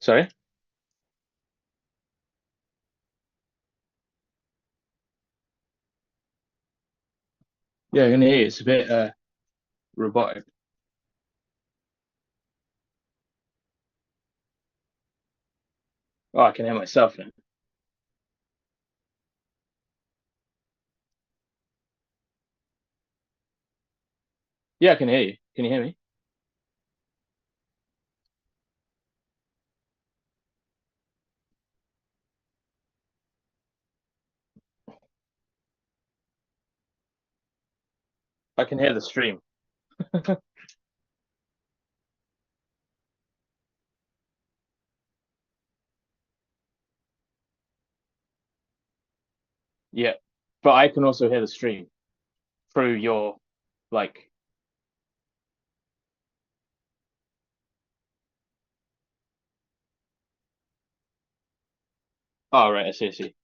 Sorry? Yeah, I can hear you. It's a bit robotic. Oh, I can hear myself then. Yeah, I can hear you. Can you hear me? I can hear the stream. Yeah, but I can also hear the stream through your like. Oh, right. I see. I see.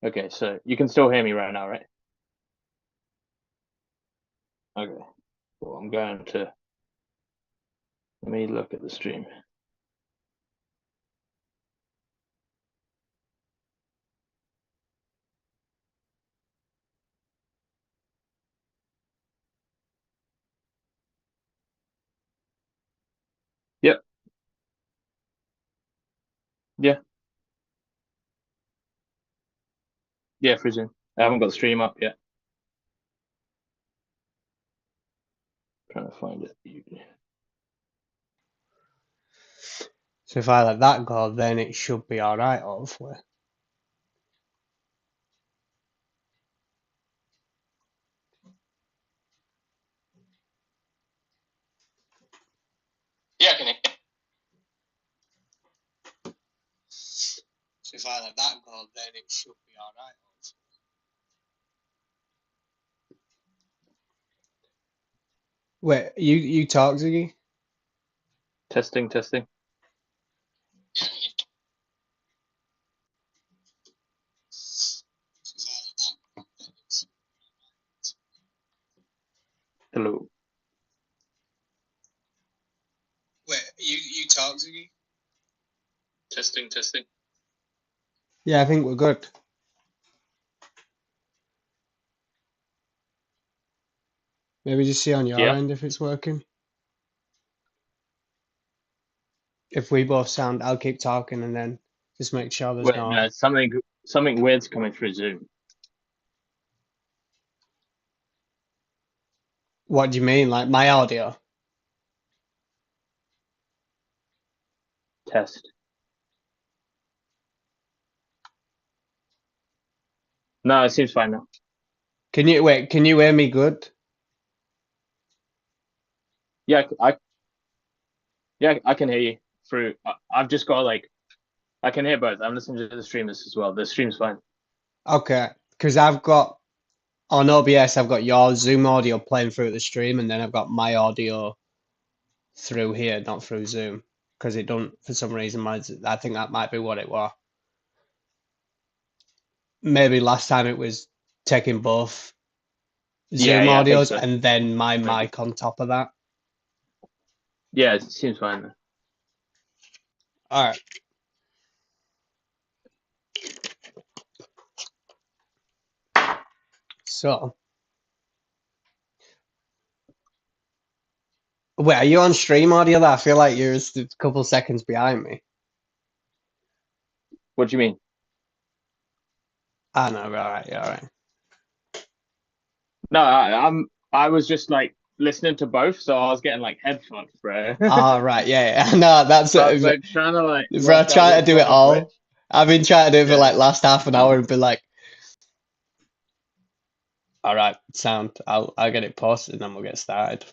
Okay, so you can still hear me right now, right? Okay. Well, I'm going to let me look at the stream. Yep. Yeah. Yeah. Through Zoom. I haven't got the stream up yet. Trying to find it. So if I let that go, then it should be all right, hopefully. Yeah, I can hear. So if I let that go, then it should be all right, hopefully. Wait, you talk, Ziggy? Testing. Testing. Hello. Wait, you talk, Ziggy? Testing. Testing. Yeah, I think we're good. Maybe just see on your Yeah. end if it's working. If we both sound, I'll keep talking and then just make sure there's Wait, no. no, something weird's coming through Zoom. What do you mean? Like my audio? Test. No, it seems fine now. Can you wait? Can you hear me good? Yeah, yeah, I can hear you through. I've just got like I can hear both. I'm listening to the streamers as well. The stream's fine. Okay, because I've got on OBS, I've got your Zoom audio playing through the stream, and then I've got my audio through here, not through Zoom, because it don't for some reason. I think that might be what it was. Maybe last time it was taking both Yeah, Zoom yeah, I think audios so. and then my Maybe. mic on top of that. Yeah, it seems fine then. All right. So, wait, are you on stream audio? There, I feel like you're just a couple seconds behind me. What do you mean? Ah, no, all right, yeah, all right. No, I was just like listening to both, so I was getting like head fucked, bro. All right, yeah, yeah. No, that's I was like trying to like bro, work out trying to which do it one was which. all. I've been trying to do it for Yeah. like last half an hour and been like, all right, sound. I'll get it posted and then we'll get started.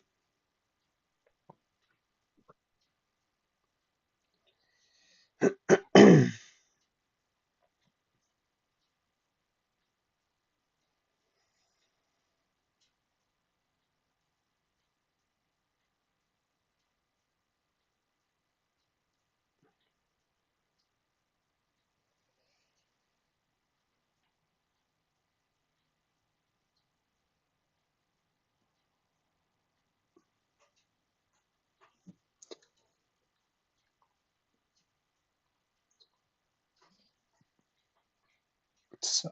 So,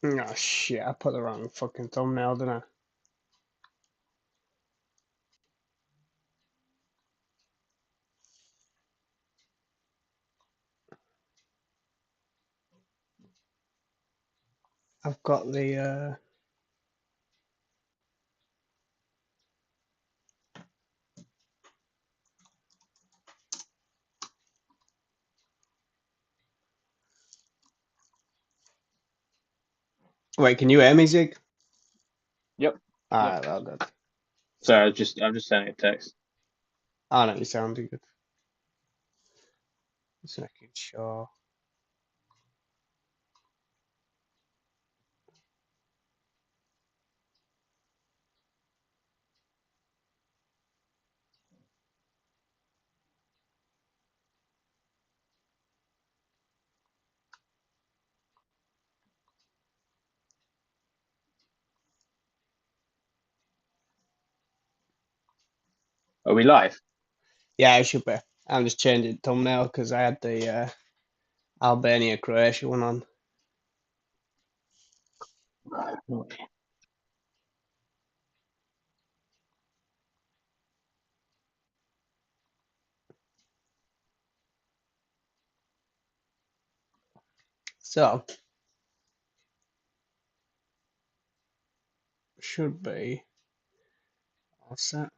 oh shit, I put the wrong fucking thumbnail, didn't I? I've got the wait, can you hear me, Zig? Yep. Yep. Alright, well good. Sorry, I'm just sending a text. I know you sounded good. Just making sure. Are we live? Yeah, it should be. I'm just changing thumbnail because I had the Albania Croatia one on. So should be all set.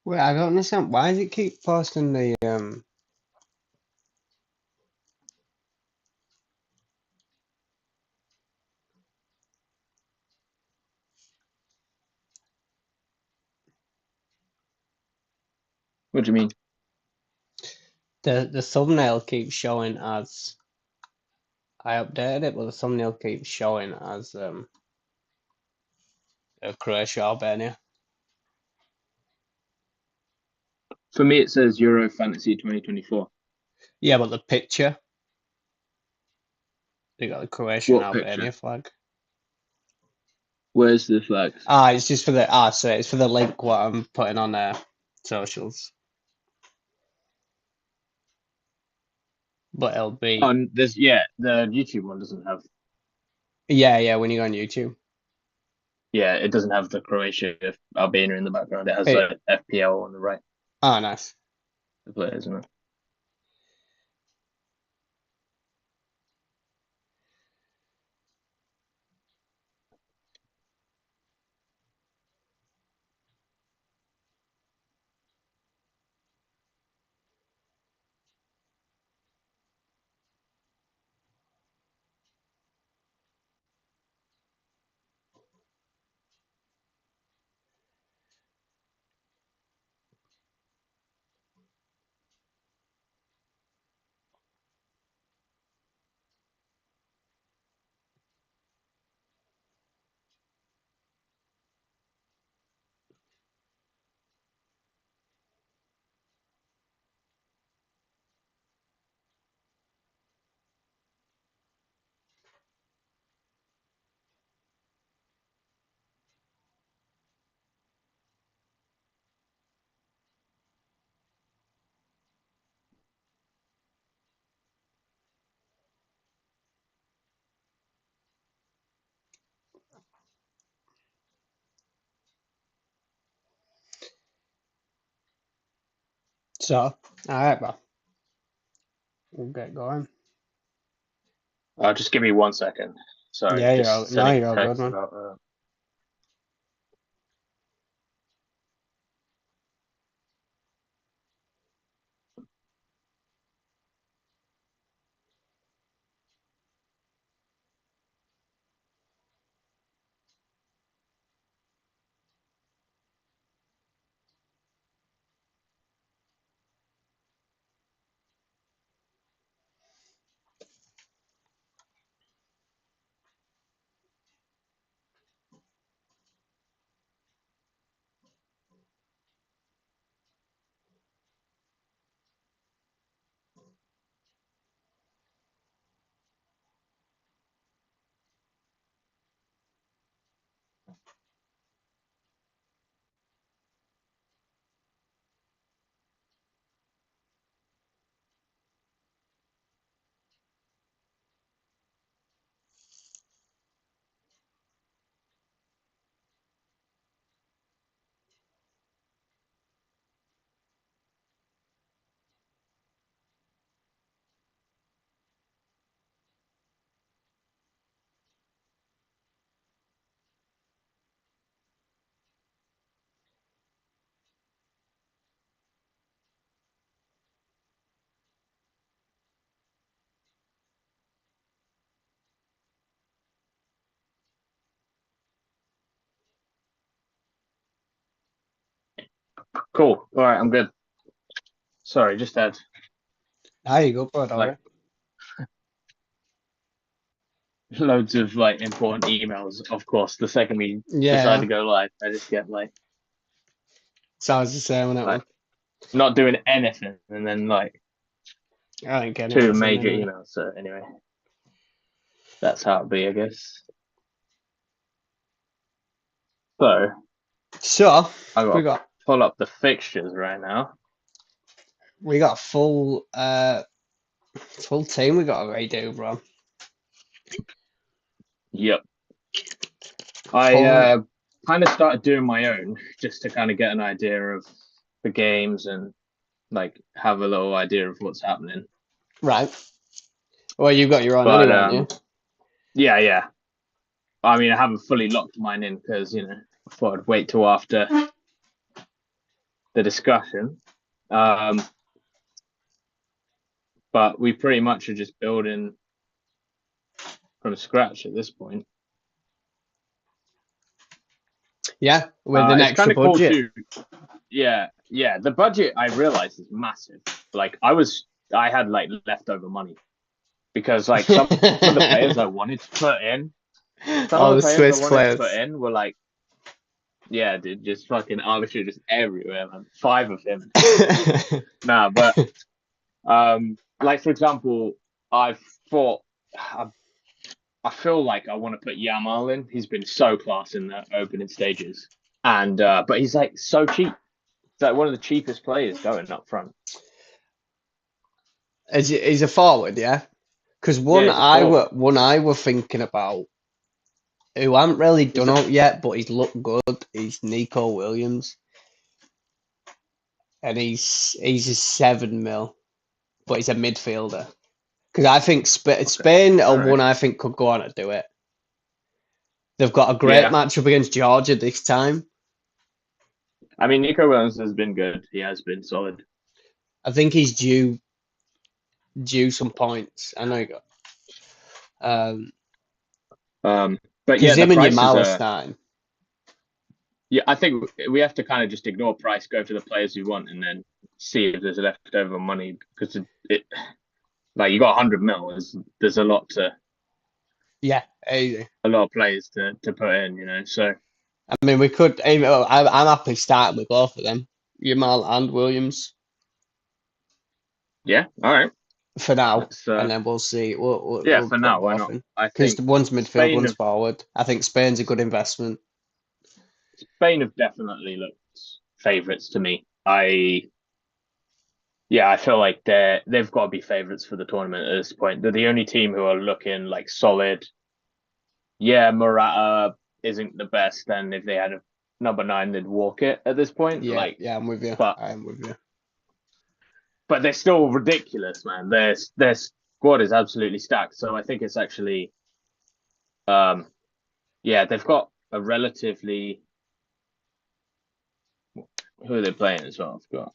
Wait, I don't understand. Why does it keep posting the What do you mean? the thumbnail keeps showing as I updated it, but the thumbnail keeps showing as Croatia Albania. For me, it says Euro Fantasy 2024. Yeah, but the picture they got the Croatian What Albania picture? flag. Where's the flags? It's just for the so it's for the link what I'm putting on socials. But it'll be Oh, there's yeah. The YouTube one doesn't have. yeah, when you go on YouTube. Yeah, it doesn't have the Croatia Albania in the background. It has It, like FPL on the right. oh nice. The players, isn't it? So, all right, bro. We'll get going. Just give me 1 second. Sorry, Yeah, just no, sending you're a all good, text man. about. Cool. All right, I'm good. Sorry, just had There you go, bro. All like right. loads of like important emails. Of course, the second we decide Yeah, to go live, I just get sounds the same on that one. like not doing anything, and then like I think two anyone's in major anyway. emails. So anyway, that's how it be, I guess. So So I we got to got pull up the fixtures right now. a full team we got to redo, bro. Yep. I Full kind of started doing my own just to kind of get an idea of the games and like have a little idea of what's happening. right. Well, you've got your own But anyway, haven't you? yeah. I mean, I haven't fully locked mine in because I thought I'd wait till after the discussion. Um, but we pretty much are just building from scratch at this point. Yeah, with an It's kind extra of cool budget. too. Yeah. The budget I realized is massive. Like I had like leftover money because like some of the players I wanted to put in, some All of the the players I Swiss wanted to put players. in were like, yeah, dude, just fucking arbitrary, just everywhere, man. 5 of him. Nah, but like for example, I thought I feel like I want to put Yamal in. He's been so class in the opening stages, and but he's like so cheap. It's like one of the cheapest players going up front. He's a forward, yeah. Because Yeah, he's a forward. one I were thinking about, who I haven't really He's done a out yet, but he's looked good. He's Nico Williams, and he's a 7 mil, but he's a midfielder. Because I think okay. Spain All are right. one I think could go on to do it. They've got a great Yeah, matchup against Georgia this time. I mean Nico Williams has been good. He has been solid. I think he's due some points. I know you got But because yeah, the him and prices Yamal are are. starting. Yeah, I think we have to kind of just ignore price, go for the players we want, and then see if there's leftover money because it like you got 100 mil. There's Yeah, easy. a lot of players to put in. So I mean, we could. I'm happy starting with both of them, Yamal and Williams, yeah, all right. for now, That's and then we'll see. yeah, We'll for put now, why both not? in I because think the one's midfield, Spain one's have forward. I think Spain's a good investment. Spain have definitely looked favourites to me. I feel like they've got to be favourites for the tournament at this point. They're the only team who are looking like solid. Yeah, Morata isn't the best, and if they had a number 9, they'd walk it at this point. Yeah, Like, yeah, I'm with you. but I am with you. but they're still ridiculous, man. Their squad is absolutely stacked. So I think it's actually, they've got a relatively. Who are they playing as well? I forgot.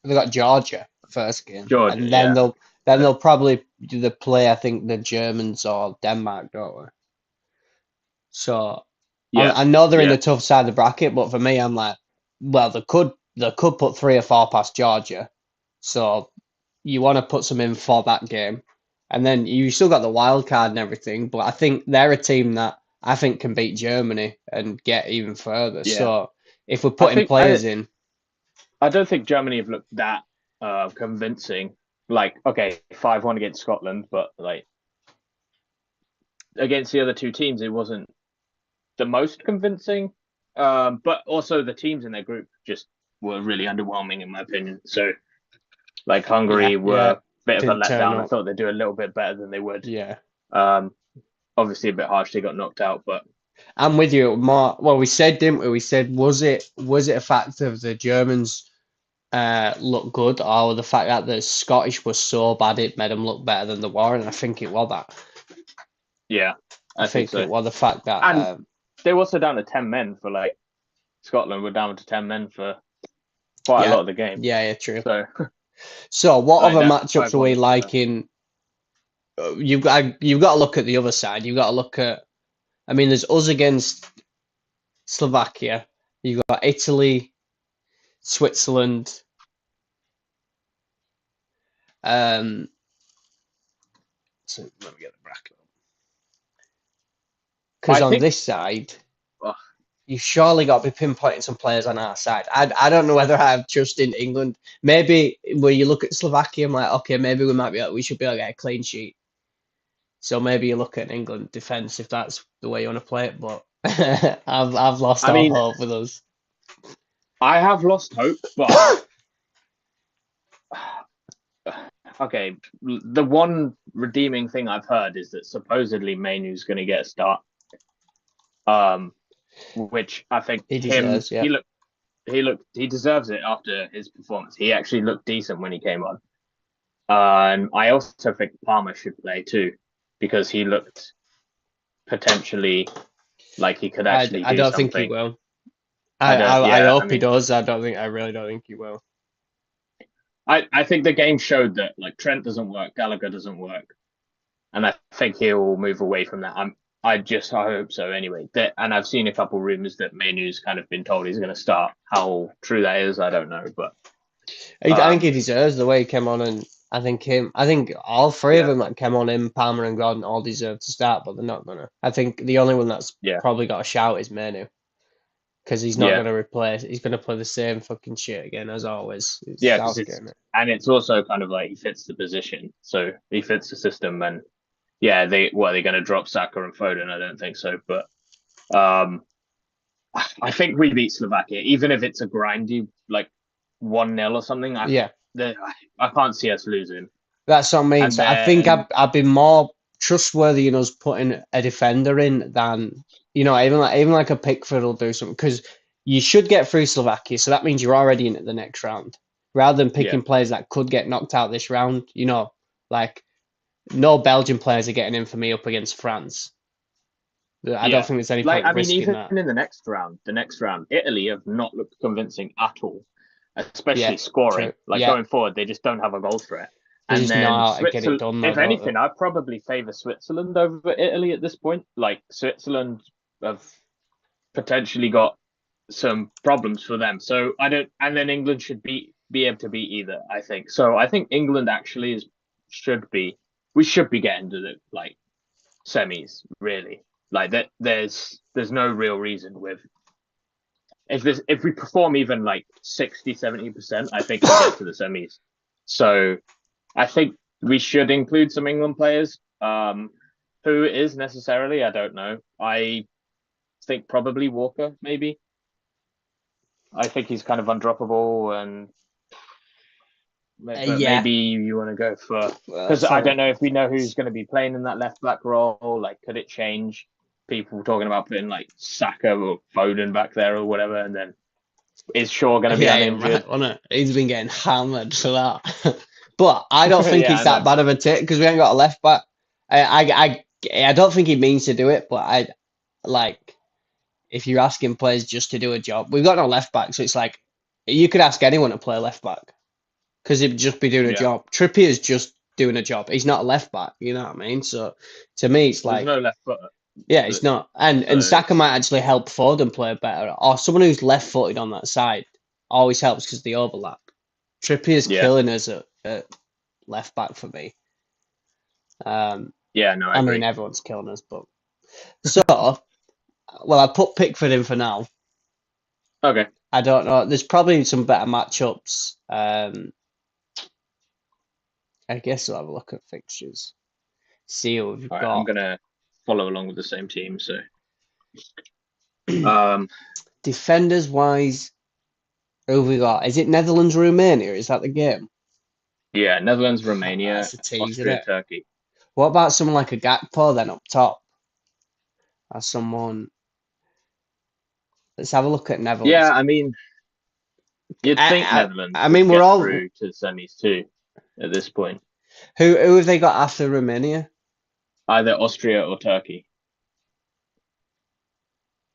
They got Georgia first game, Georgia, and then yeah. they'll probably do the play. I think the Germans or Denmark, don't they? So Yeah, I know they're in yeah, the tough side of the bracket, but for me, I'm like, well, they could put 3 or 4 past Georgia. So you want to put some in for that game, and then you still got the wild card and everything. But I think they're a team that I think can beat Germany and get even further. yeah. So if we're I putting think players in, I don't think Germany have looked that convincing. Like, okay, 5-1 against Scotland, but like against the other two teams, it wasn't the most convincing. But also the teams in their group just were really underwhelming in my opinion. So like yeah, Hungary yeah, were a bit of a didn't turn letdown. I up. thought they'd do a little bit better than they would. Yeah. Um, Obviously a bit harsh they got knocked out, but I'm with you, Mark. Well, we said, didn't we? We said, was it a fact of the Germans look good, or the fact that the Scottish was so bad it made them look better than the war? And I think it was that. yeah, I I think think so. it was the fact that And they were also down to 10 men for like Scotland were down to 10 men for quite a yeah, lot of the game. yeah, true. So So, what like other that matchups are 5-1 we was better. liking? You've got to look at the other side. You've got to look at. I mean, there's us against Slovakia. You've got Italy, Switzerland. So let me get the bracket up. Because I on think this side, oh, you surely got to be pinpointing some players on our side. I don't know whether I have trust in England. Maybe where you look at Slovakia, I'm like, okay, maybe we should be able to get a clean sheet. So maybe you look at England defense if that's the way you want to play it. But I've lost I all mean, hope with us. I have lost hope, but okay, the one redeeming thing I've heard is that supposedly Mainu's going to get a start. Which I think He deserves, yeah. he deserves it after his performance. He actually looked decent when he came on. And I also think Palmer should play too, because he looked potentially like he could actually I do don't think he something. will. I don't. I Yeah, I hope he mean, does. I really don't think he will. I think the game showed that like Trent doesn't work, Gallagher doesn't work, and I think he'll move away from that. I hope so anyway. And I've seen a couple rumors that Mainu's kind of been told he's going to start. How true that is, I don't know, but I think he deserves the way he came on, and I think all three of yeah, them that came on him, Palmer and Gordon, all deserve to start, but they're not gonna. I think the only one that's yeah, probably got a shout is Manu, because he's not yeah, gonna replace. He's gonna play the same fucking shit again as always. It's yeah. Because it's Southgate, innit? and it's also kind of like he fits the position, so he fits the system, and yeah, they're going to drop Saka and Foden? I don't think so, but um, I think we beat Slovakia, even if it's a grindy like 1-0 or something. Yeah, I can't see us losing. that's what I mean. And So I think then I've been more trustworthy in us putting a defender in than even like a Pickford will do something, because you should get through Slovakia, so that means you're already in at the next round, rather than yeah, picking players that could get knocked out this round. Like no Belgian players are getting in for me up against France. I don't yeah. think there's any Like point I mean, risking even that. in the next round, Italy have not looked convincing at all, Yeah, especially scoring. true. Like Yeah, going forward, they just don't have a goal threat. they And just know then how to get it Switzerland, done, though, if don't they? anything, I'd probably favour Switzerland over Italy at this point. Like Switzerland have potentially got some problems for them. So I don't, and then England should be able to beat either. I think so. I think England actually we should be getting to the like semis really. Like that, there's no real reason with if we perform even like 60-70%, I think we'll get to the semis. So I think we should include some England players. Who it is necessarily, I don't know. I think probably Walker, maybe. I think he's kind of undroppable, and but Yeah. maybe you want to go for because I So don't know if we know who's going to be playing in that left back role. Like, could it change? People talking about putting like Saka or Foden back there or whatever, and then Is Shaw going to be Yeah, uninjured? right, wasn't it? He's been getting hammered for that. But I don't think Yeah, it's I that know. bad of a tick because we ain't got a left back. I don't think he means to do it, but like if you're asking players just to do a job, we've got no left back, so it's like you could ask anyone to play left back because he'd just be doing a Yeah, job. Trippier's just doing a job. He's not a left back, you know what I mean? So to me, it's there's like, no left foot, yeah, it's not. And so Saka might actually help Foden play better, or someone who's left-footed on that side always helps because they overlap. Trippier's yeah, killing us at left back for me. yeah. No, I I mean, agree. everyone's killing us, but so well, I put Pickford in for now. Okay, I don't know. There's probably some better matchups. I guess we'll have a look at fixtures. See who we've all right. I'm got. gonna follow along with the same team. So, um, Defenders wise, who have we got? Is it Netherlands Romania? Is that the game? yeah, Netherlands, Oh, Romania, that's a tease, isn't Austria, it? Turkey. What about someone like a Gakpo then up top? Or someone. Let's have a look at Yeah, Netherlands. I mean, you'd think I, Netherlands I would mean, we're get all. through to the semis too at this point. Who have they got after Romania? Either Austria or Turkey.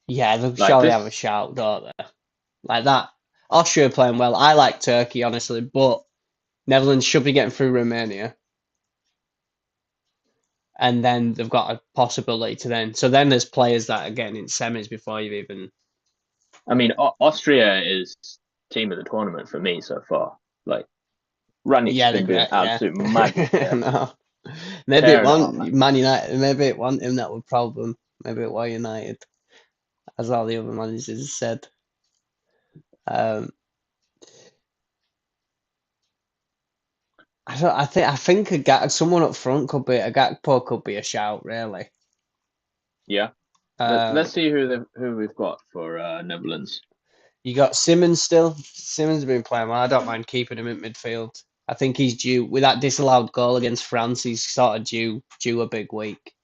Yeah, they'll Like surely have a this, shout, don't they? Like that. Austria playing well. I like Turkey, honestly, but Netherlands should be getting through Romania. And then they've got a possibility to then. So then there's players that are getting in semis before you've even. I mean, Austria is team of the tournament for me so far. Like, Rannick's Yeah, they're been doing great. Yeah. absolute magic there, No. Maybe it tearing it up. wasn't Man United. Maybe it wasn't him that was problem. Maybe it was United, as all the other managers said. Um, I don't. I think someone up front could be a Gakpo could be a shout really. Yeah. Um, Let's see who we've got for Netherlands. you got Simmons still. Simmons has been playing well. I don't mind keeping him in midfield. I think he's due with that disallowed goal against France. He's sort of due a big week.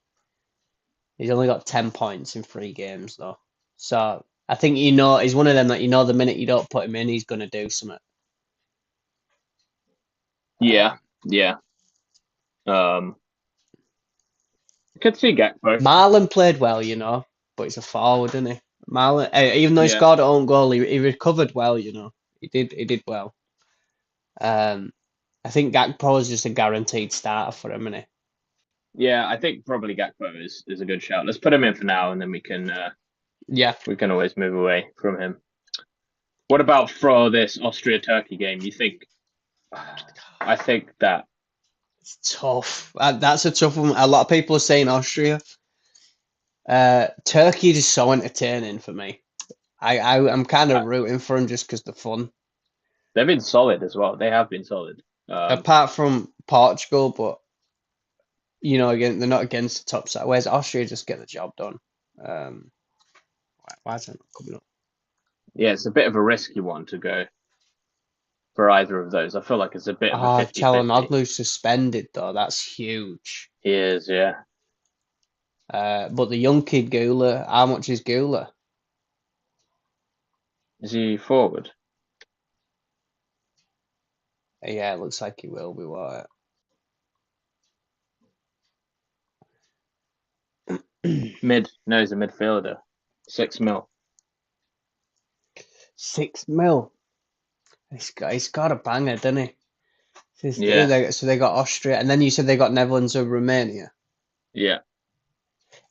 He's only got 10 points in 3 games though, so I think he's one of them that the minute you don't put him in, he's going to do something. Yeah, yeah. Could see Gakpo. Marlon played well, but he's a forward, isn't he? Marlon, even though he Yeah, scored an own goal, he recovered well, He did well. I think Gakpo is just a guaranteed starter for him, isn't yeah. I think probably Gakpo is a good shout. Let's put him in for now, and then he? Yeah. we can always move away from him. What about for this Austria Turkey game? You think? I think that It's tough. That's a tough one. A lot of people are saying Austria. Turkey is so entertaining for me. I'm kind uh, of rooting for them just because they're fun. they've been solid as well. They have been solid. Apart from Portugal, but again, they're not against the top side. Whereas Austria just get the job done. Um, why is that not coming up? Yeah, it's a bit of a risky one to go for either of those. I feel like it's a bit of a Ah, 50-50. Çalhanoğlu's suspended though. That's huge. He is, yeah. But the young kid Gula, how much is Gula? Is he forward? Yeah, it looks like he will be. What? Mid? No, he's a midfielder. 6 mil. 6 mil. He's got a banger, doesn't he? Yeah, So they got Austria, and then you said they got Netherlands or Romania. yeah,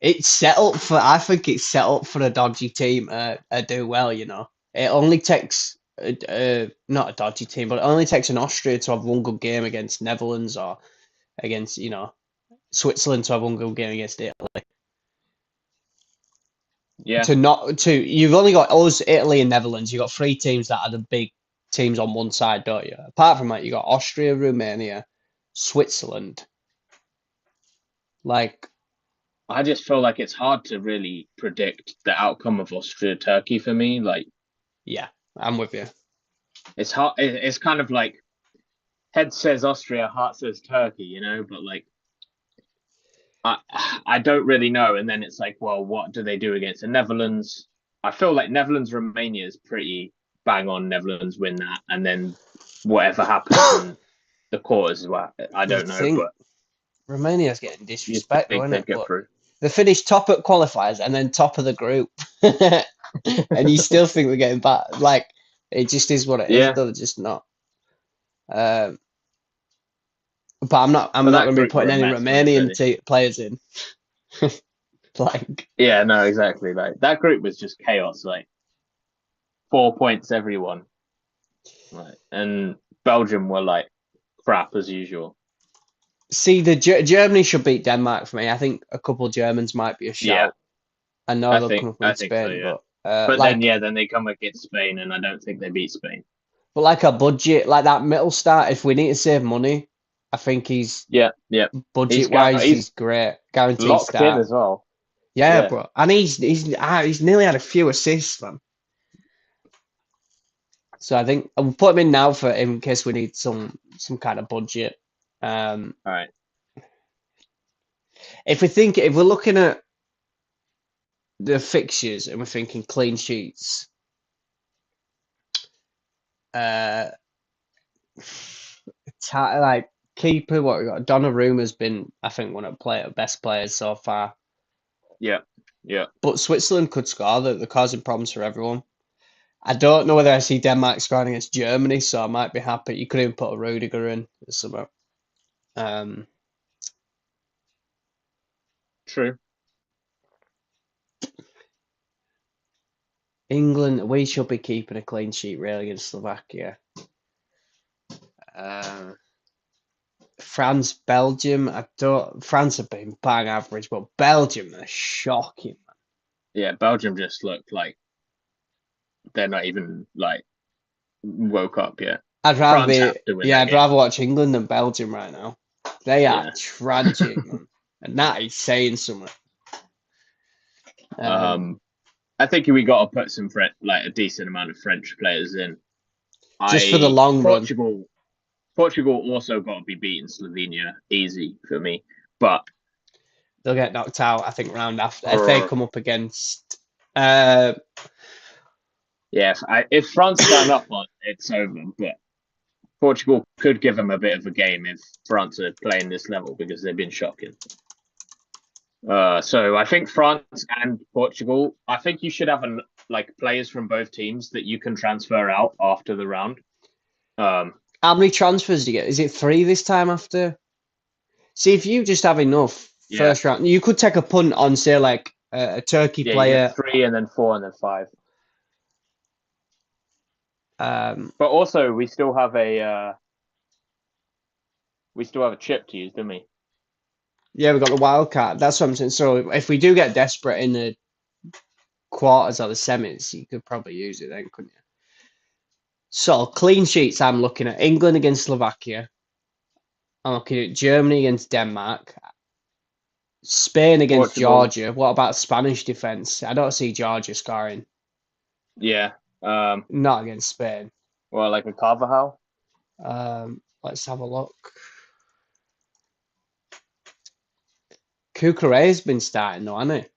It's set up for. I think it's set up for a dodgy team do well. It only takes not a dodgy team, but it only takes an Austria to have one good game against Netherlands or against Switzerland to have one good game against Italy. yeah, You've only got us, Italy, and Netherlands. You've got 3 teams that are the big teams on one side, don't you? Apart from that, you got Austria, Romania, Switzerland. Like, I just feel like it's hard to really predict the outcome of Austria Turkey for me. Like, yeah, I'm with you. it's hard. It's kind of like head says Austria, heart says Turkey, But like, I don't really know. And then it's like, well, what do they do against the Netherlands? I feel like Netherlands Romania is pretty bang on, Netherlands win that, and then whatever happens in the quarters, well, I don't know, but Romania's getting you disrespect, though, think isn't they'd it? get But through. they finished top at qualifiers and then top of the group, and you still think they're getting back. Like, it just is what it is. Yeah, Though they're just not. Um, but I'm not. I'm but not that going to be group were putting a any mess, weren't it, Romanian really? players in. Like, Yeah, no, exactly. Like that group was just chaos. Like 4 points everyone. Like, and Belgium were like crap as usual. see, the Germany should beat Denmark for me. I think a couple of Germans might be a Yeah, shout. I know they'll come up I with think so. Spain, Yeah, but but then yeah, then they come against Spain, and I don't think they beat Spain. like a budget, like that middle start. If we need to save money, I think he's Yeah, yeah. budget wise, He's he's great. Guaranteed locked in start. as well. Yeah, Yeah. bro, and he's nearly had a few assists, man. So I think I'll put him in now for in case we need some kind of budget. All right. If we're looking at the fixtures and we're thinking clean sheets, uh, like keeper, what we got? Donnarumma's been, I think, one of the best players so far. Yeah, yeah. But Switzerland could score. They're causing problems for everyone. I don't know whether I see Denmark scoring against Germany, so I might be happy. You could even put a Rudiger in or something. True. England, we should be keeping a clean sheet really against Slovakia. Uh, France, Belgium. France have been bang average, but Belgium are shocking. Yeah, Belgium just looked like they're not even like woke up yet. I'd rather France have to win that I'd game. rather watch England than Belgium right now. They are Yeah. tragic, man. And that is saying something. I think we got to put some like a decent amount of French players in. Just for the long run. Portugal also got to be beating Slovenia easy for me, but They'll get knocked out, I think, round after. If they come up against uh if France turn up on it's over. But Portugal could give them a bit of a game if France are playing this level because they've been shocking. So I think France and Portugal. I think you should have like players from both teams that you can transfer out after the round. how many transfers do you get? Is it 3 this time after? See, if you just have enough first round, you could take a punt on, say, like a Turkey player. 3 and then 4 and then 5. But also we still have a chip to use, don't we? Yeah, we got the wild card. That's what I'm saying. So if we do get desperate in the quarters or the semis, you could probably use it then, couldn't you? So clean sheets, I'm looking at England against Slovakia. I'm looking at Germany against Denmark. Spain against Portugal. Georgia. What about Spanish defense? I don't see Georgia scoring. Yeah. Not against Spain. Well, like a Carvajal. Let's have a look. Cucurella's been starting though, hasn't he?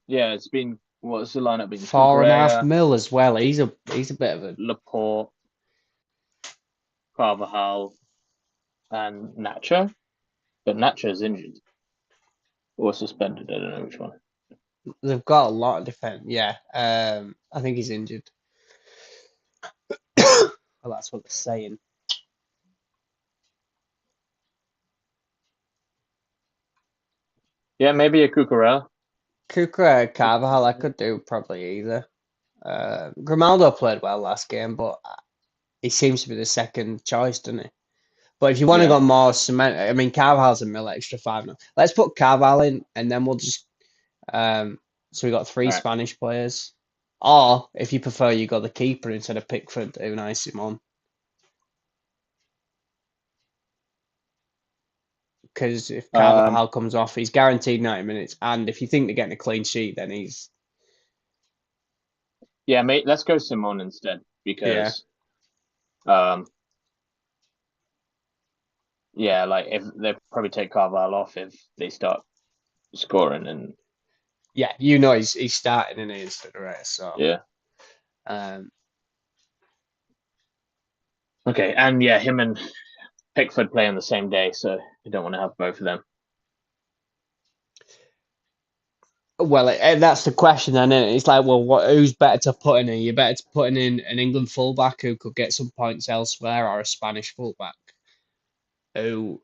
Yeah, it's been what's the lineup been? 4.5 mil as well. He's a bit of a Laporte, Carvajal, and Nacho. But Nacho's injured or suspended. I don't know which one. They've got a lot of defense. Yeah, I think he's injured. Well, that's what they're saying. Yeah, maybe a Cucurella. Cucurella, Carvajal, I could do probably either. Grimaldo played well last game, but he seems to be the second choice, doesn't he? But if you want to go more cement, I mean, Carvalhal's a mil extra 5 now. Let's put Carvalhal in, and then we'll just. So we got 3 Spanish players. Or if you prefer, you got the keeper instead of Pickford, Unai Simon. Because if Carvajal comes off, he's guaranteed 90 minutes. And if you think they're getting a clean sheet, then he's. Yeah, mate, let's go Simon instead because. Yeah, like if they probably take Carvalhal off if they start scoring and Yeah, you know he's starting in his for the race, so Yeah. um, Okay, and yeah, him and Pickford play on the same day, so you don't want to have both of them. well, that's the question, then, isn't it? It's like, well, who's better to put in? You're better to put in an England fullback who could get some points elsewhere, or a Spanish fullback who,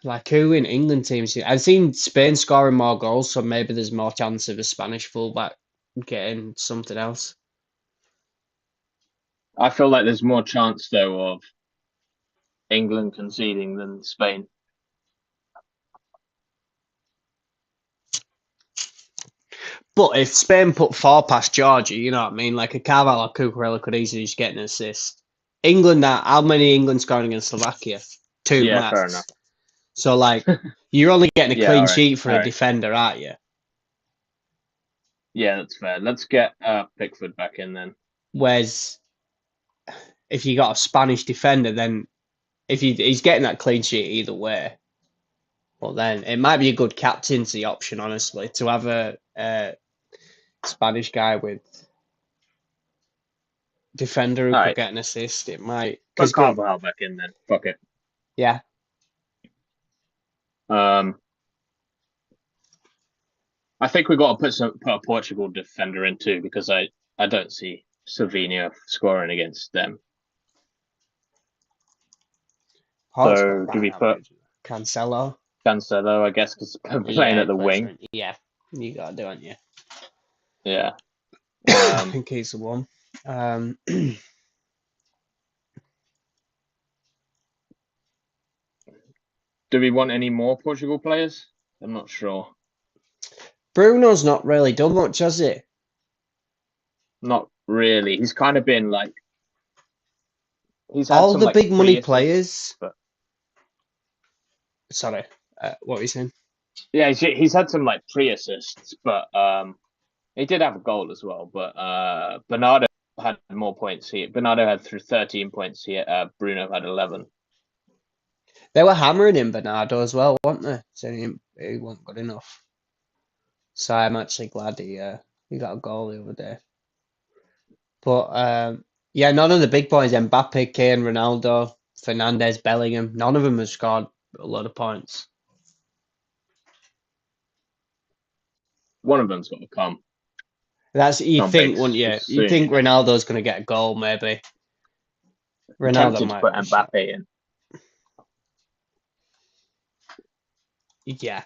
like, who in England teams? I've seen Spain scoring more goals, so maybe there's more chance of a Spanish fullback getting something else. I feel like there's more chance though of England conceding than Spain. But if Spain put four past Georgia, you know what I mean? Like a Carvalho or Cucurella could easily just get an assist. England, how many England scoring against Slovakia? Two Yeah, fair enough. max. So, like, you're only getting a Yeah, clean all right, sheet for all a right. defender, aren't you? Yeah, that's fair. Let's get Pickford back in then. Whereas if you got a Spanish defender, then he's getting that clean sheet either way. But then it might be a good captaincy option, honestly, to have a Spanish guy with defender who All could right, get an assist. It might, put because Carvajal back in then. Fuck it. yeah, I think we got to put a Portugal defender in too because I don't see Slovenia scoring against them. So do we put Cancelo? Cancelo? I guess because playing at the wing. Yeah, you got to do, aren't you? Yeah. I think he's the one. Do we want any more Portugal players? I'm not sure. Bruno's not really done much, has he? Not really. He's kind of been like he's had All some the like big money pre-assists, players. but Sorry, what were you saying? yeah, he's had some like pre-assists, but he did have a goal as well. But Bernardo had more points here. Bernardo had 13 points here. Bruno had 11. They were hammering him, Bernardo, as well, weren't they? Saying he wasn't good enough. So I'm actually glad he got a goal the other day. But yeah, none of the big boys, Mbappe, Kane, Ronaldo, Fernandez, Bellingham, none of them have scored a lot of points. One of them's got to come. That's you Tom think, Banks wouldn't you? is You soon, think you know. Ronaldo's going to get a goal, maybe. I'm Ronaldo tempted to might put have a shot. Mbappe in. Yeah.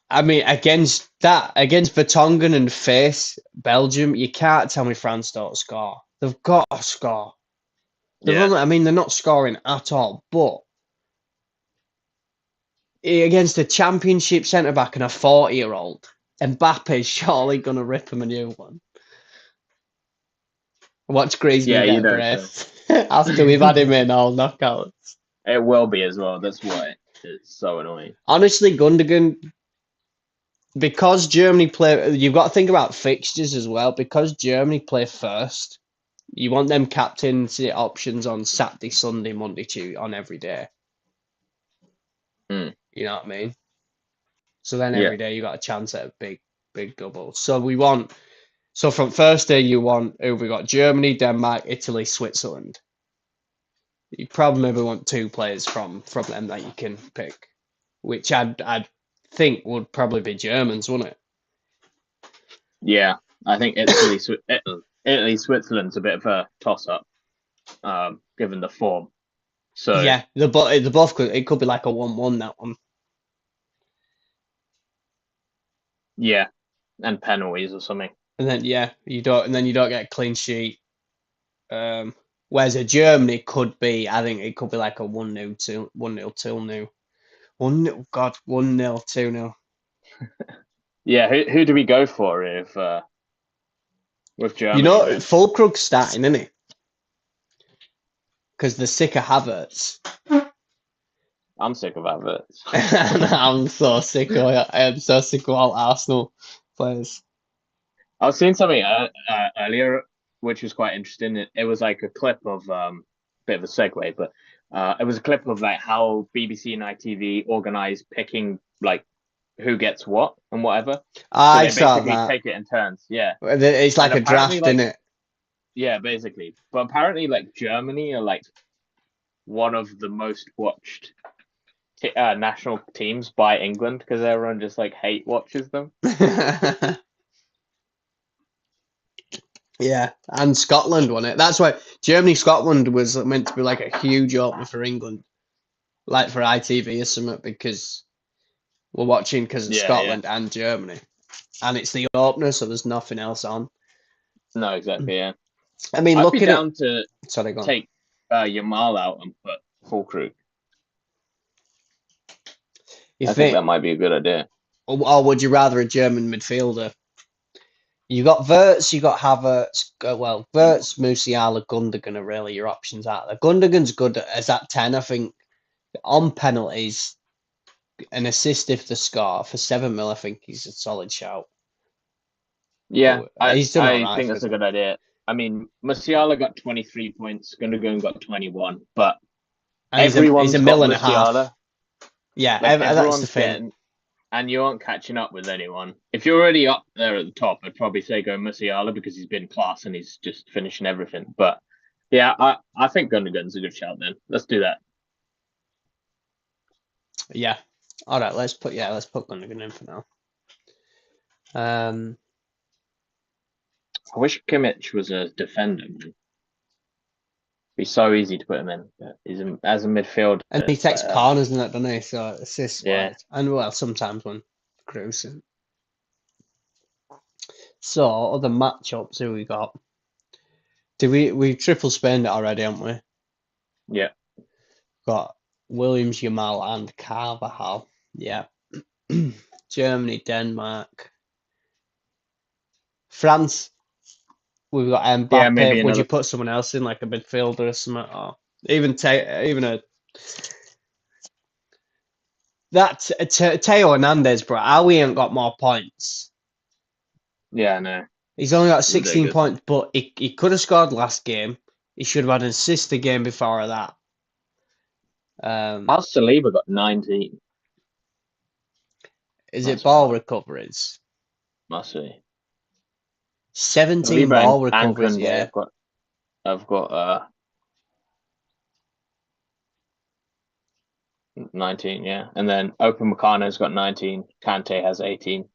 I mean, against Vertonghen and Face, Belgium, you can't tell me France don't score. They've got to score. Yeah. I mean, they're not scoring at all, but against a championship centre back and a 40-year-old, Mbappe's surely going to rip him a new one. Watch Griezmann You get a don't think. brace after we've had him in all knockouts. It will be as well. That's why it's so annoying. Honestly, Gundogan, because Germany play, you've got to think about fixtures as well. Because Germany play first, you want them captaincy options on Saturday, Sunday, Monday, Tuesday, on every day. Mm. You know what I mean? So then Yeah. every day you got a chance at a big double. So from first day you want, we got Germany, Denmark, Italy, Switzerland. You probably maybe want two players from them that you can pick, which I'd think would probably be Germans, wouldn't it? Yeah. I think Italy, Switzerland's a bit of a toss-up, given the form. So Yeah, the both could. It could be like a 1-1 that one. yeah, and penalties or something. And then you don't get a clean sheet. Whereas a Germany could be, I think it could be like a 1-0, 2-1-0, 2-0. 1-0, God, 1-0, 2-0. Yeah, who do we go for if with Germany? You know, then? Fulkrug's starting, isn't he? Because they're sick of Havertz. I'm sick of Havertz. I'm so sick of it. I am so sick of all Arsenal players. I was seeing something earlier, which was quite interesting. It was like a clip of bit of a segue, but it was a clip of like how BBC and ITV organized picking like who gets what and whatever. So I they saw basically that. take it in turns. Yeah. It's And like a apparently, draft, like, isn't it? yeah, basically. But apparently, like, Germany are like one of the most watched national teams by England because everyone just like hate watches them. Yeah, and Scotland won it. That's why Germany-Scotland was meant to be like a huge opener for England, like for ITV or something, because we're watching because of Yeah. Scotland and Germany, and it's the opener, so there's nothing else on. No, exactly. Yeah. I mean, I'd be looking at down to sorry, go on. take Yamal out and put full crew. You I think think, that might be a good idea. or would you rather a German midfielder? You got Wirtz, you got Havertz. Well, Wirtz, Musiala, Gundogan are really your options out there. Gundogan's good as that 10, I think. On penalties, an assist if the score for 7 mil, I think he's a solid shout. Yeah, But he's done all I right think for that's a us. good idea. I mean, Musiala got 23 points, Gundogan got 21, but And he's a everyone's got mil and a half. Musiala. Yeah, Like that's the everyone's thing. getting, and you aren't catching up with anyone. If you're already up there at the top, I'd probably say go Musiala because he's been class and he's just finishing everything. But yeah, I think Gundogan's a good shout then. Let's do that. Yeah. All right, let's put Gundogan in for now. I wish Kimmich was a defender. Man. Be so easy to put him in. But as a midfielder, And he it's takes like, corners and that, doesn't he? So assists yeah. wise. And well, sometimes when cruising. So other matchups who we got. We triple Spained it already, haven't we? Yeah. Got Williams, Yamal, and Carvajal. Yeah. Germany, Denmark, France. We've got Yeah, maybe Mbappe. Would you another. put someone else in, like a midfielder or something, or even Teo Hernandez, bro? How we ain't got more points? Yeah, no. He's only got 16 Ridiculous. points, but he could have scored last game. He should have had an assist the game before that. How's Saliba got 19? Is it That's ball wild. recoveries? Must be. 17 Saliba ball and recoveries, Kunde yeah. have got 19, yeah. And then Open Meccano's got 19. Kante has 18.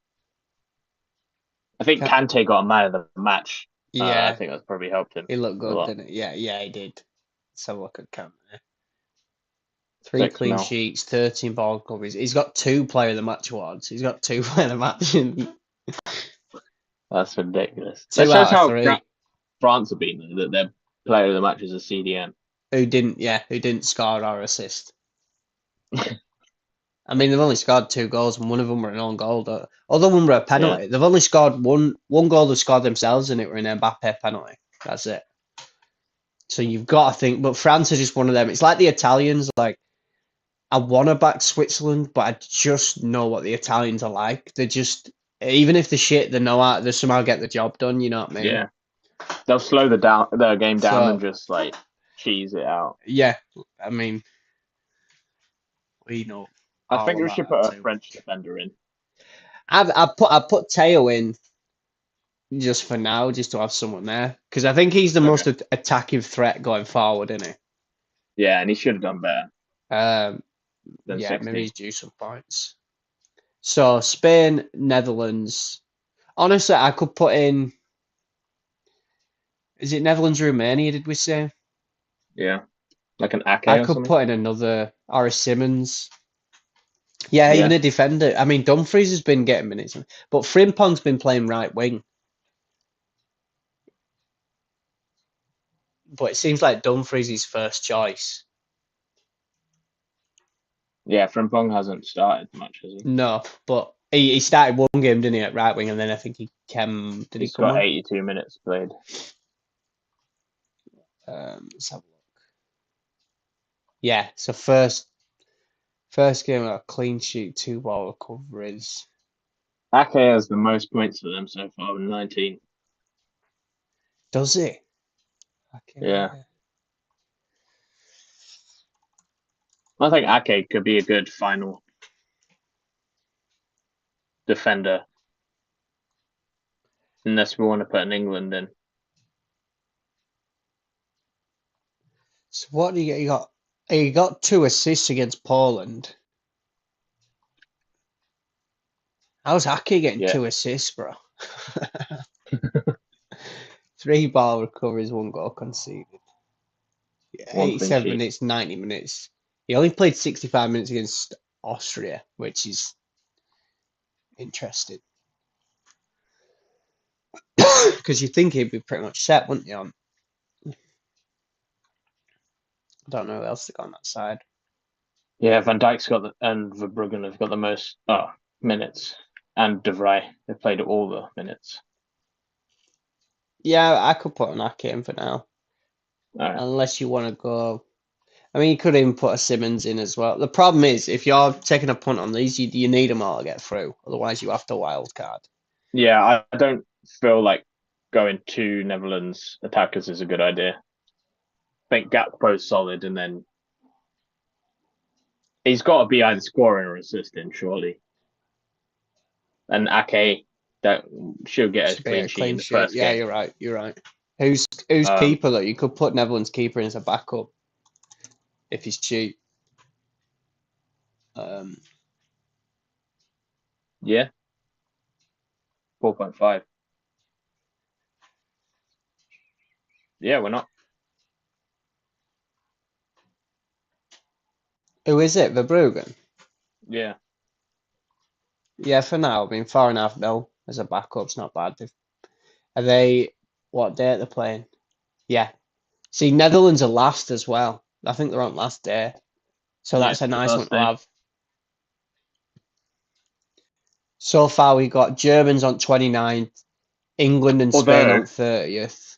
I think Kante got a man of the match. I Yeah, think that's probably helped him he looked a good, lot. didn't he? Yeah, he did. Let's have a look at Cam. 3 6 clean mil. sheets, 13 ball recoveries. He's got 2 player of the match awards. He's got 2 player of the match and That's ridiculous. That 2 shows out of how 3 France have been, though, that their player of the match is a CDM. who didn't score or assist. I mean, they've only scored 2 goals and one of them were an own goal. Other one were a penalty. Yeah. They've only scored one goal they've scored themselves and it were an Mbappe penalty. That's it. So you've got to think, but France are just one of them. It's like the Italians, like, I want to back Switzerland, but I just know what the Italians are like. They're just, even if they're shit, they somehow get the job done, you know what I mean? Yeah. They'll slow the game down and So, just, like, cheese it out. yeah, I mean, we know I all think we about should that put a too. French defender in. I put Teo in just for now, just to have someone there, because I think he's the most Okay. attacking threat going forward, isn't he? Yeah, and he should have done better than Yeah, maybe 16. he's due some points. So Spain, Netherlands. Honestly, I could put in. Is it Netherlands, Romania? Did we say? Yeah. Like an Ake I or could something. put in another or a Simmons. Yeah, even Yeah. a defender. I mean, Dumfries has been getting minutes, but Frimpong's been playing right wing. But it seems like Dumfries is first choice. Yeah, Frimpong hasn't started much, has he? No, but he started one game, didn't he, at right wing, and then I think he came. Did he He's come got on? 82 minutes played. Let's have a look. Yeah, so first game a clean sheet, 2 ball recoveries. Ake has the most points for them so far with 19. Does he? Okay. Yeah. I think Ake could be a good final defender, unless we want to put an England in. So what do you get? You got 2 assists against Poland. How's Aki getting Yeah. 2 assists, bro? 3 ball recoveries, 1 goal conceded. Yeah, One clean 87 sheet. minutes, 90 minutes. He only played 65 minutes against Austria, which is interesting. Because you think he'd be pretty much set, wouldn't you? I don't know who else to go on that side. Yeah, Van Dijk's got and Verbruggen have got the most minutes, and De Vrij have played all the minutes. Yeah, I could put an Aki in for now, All right. unless you want to go. I mean, you could even put a Simmons in as well. The problem is, if you're taking a punt on these, you need them all to get through. Otherwise, you have to wild card. Yeah, I don't feel like going 2 Netherlands attackers is a good idea. I think Gakpo's solid, and then he's got to be either scoring or assisting, surely. And Ake, that should get Should a be clean a sheet clean in the sheet. first Yeah, game. you're right. You're right. Who's Um, keeper though? You could put Netherlands keeper in as a backup if he's cheap. Yeah, 4.5. Yeah, we're not. Who is it? Verbruggen. Yeah, Yeah, for now. I mean, 4.5 mil as a backup's not bad. Are they? What date they're playing? Yeah. See, Netherlands are last as well. I think they're on last day, so yeah, that's a nice one last to day. have. So far, we got Germans on 29th, England and Spain Although on 30th.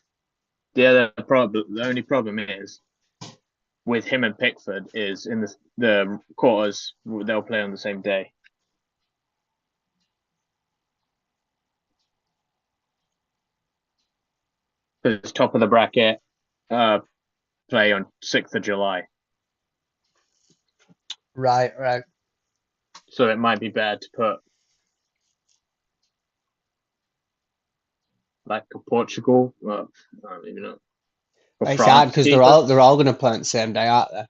the only problem is with him and Pickford is in the quarters they'll play on the same day. Because top of the bracket play on 6th of July. Right, right. So it might be better to put like a Portugal. Well, I don't even know. Or It's hard France because keeper. they're all going to play on the same day, aren't they?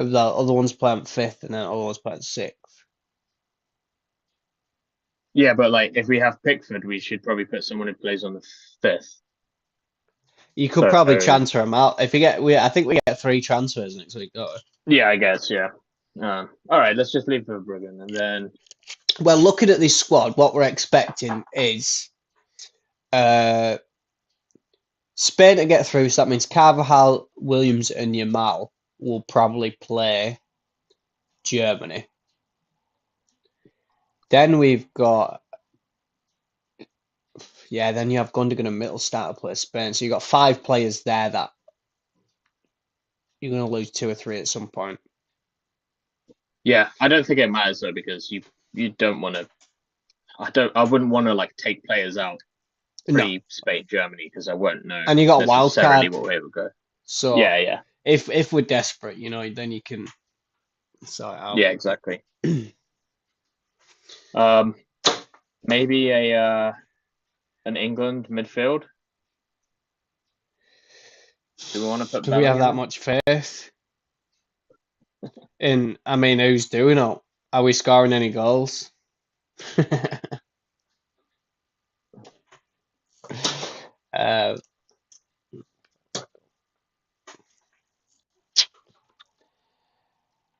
The other ones play on 5th, and then the other ones play on 6th. Yeah, but like if we have Pickford, we should probably put someone who plays on the 5th. You could probably transfer them out. If you get, I think we get 3 transfers next week, don't we? Yeah, I guess. Yeah. All right, let's just leave Verbruggen and then. Well, looking at this squad, what we're expecting is Spain to get through. So that means Carvajal, Williams, and Yamal will probably play Germany. Then we've got, then you have Gundogan and Mittelstadt to play Spain. So you've got 5 players there that you're going to lose 2 or 3 at some point. Yeah, I don't think it matters though because you don't want to. I wouldn't want to like take players out pre Spain Germany because I won't know. And you got a wild necessarily card. what way it would go. So Yeah. If we're desperate, then you can sort it out. Yeah, exactly. Maybe an England midfield. Do we want to put? Do we have that much faith? I mean, who's doing it? Are we scoring any goals?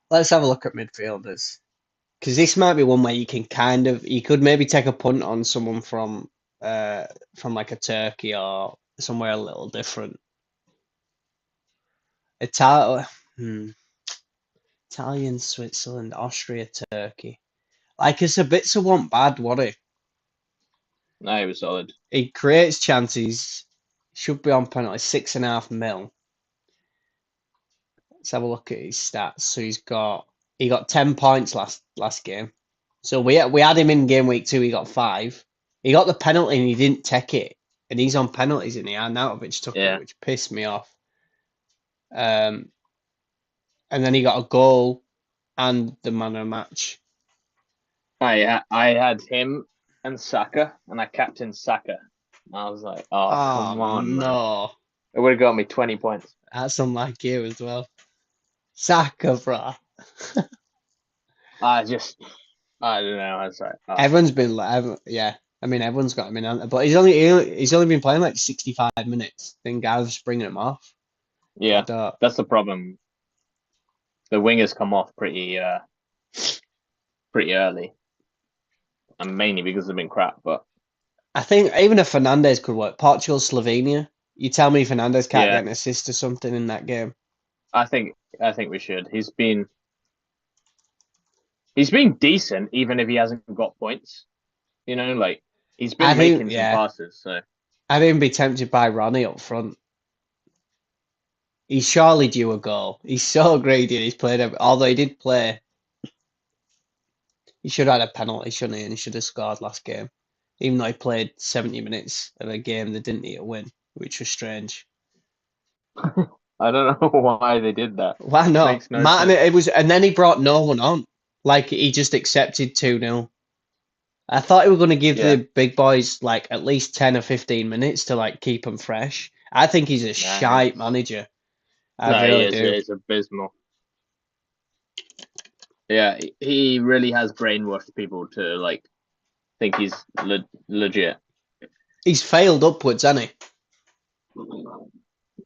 Let's have a look at midfielders. Because this might be one where you could maybe take a punt on someone from like a Turkey or somewhere a little different. Italian, Switzerland, Austria, Turkey. Like it's a bit so want bad, what it? No, he was solid. He creates chances. Should be on penalty, 6.5 mil. Let's have a look at his stats. So he got 10 points last game. So we had him in game week 2. He got 5. He got the penalty and he didn't take it, and he's on penalties in the Arnautovic took it, which pissed me off. And then he got a goal and the man of the match. I had him and Saka, and I captained Saka. I was like, oh, Oh come on, man. no, It would have got me 20 points. that's unlike you as well. Saka, bro. I don't know. I was like, oh, Everyone's been yeah. I mean, everyone's got him in, but he's only been playing like 65 minutes. Then Gav's bringing him off. I yeah, don't. that's the problem. The wingers come off pretty early, and mainly because they've been crap. But I think even if Fernandez could work, Portugal, Slovenia. You tell me Fernandez can't yeah, get an assist or something in that game. I think we should. He's been decent, even if he hasn't got points. You know, like he's I been think, making some yeah, passes. So I'd even be tempted by Ronnie up front. He's surely due a goal. He's so greedy. He's played although he did play. He should have had a penalty, shouldn't he? And he should have scored last game, even though he played 70 minutes of a game they didn't need to win, which was strange. I don't know why they did that. Why not? Makes no Martin, sense. it was, and then he brought no one on. Like he just accepted 2-0. I thought he was going to give Yeah, the big boys like at least 10 or 15 minutes to like keep them fresh. I think he's a nah, shite manager. I no, he really is. do. It's abysmal. Yeah, he really has brainwashed people to like think he's legit. He's failed upwards, hasn't he?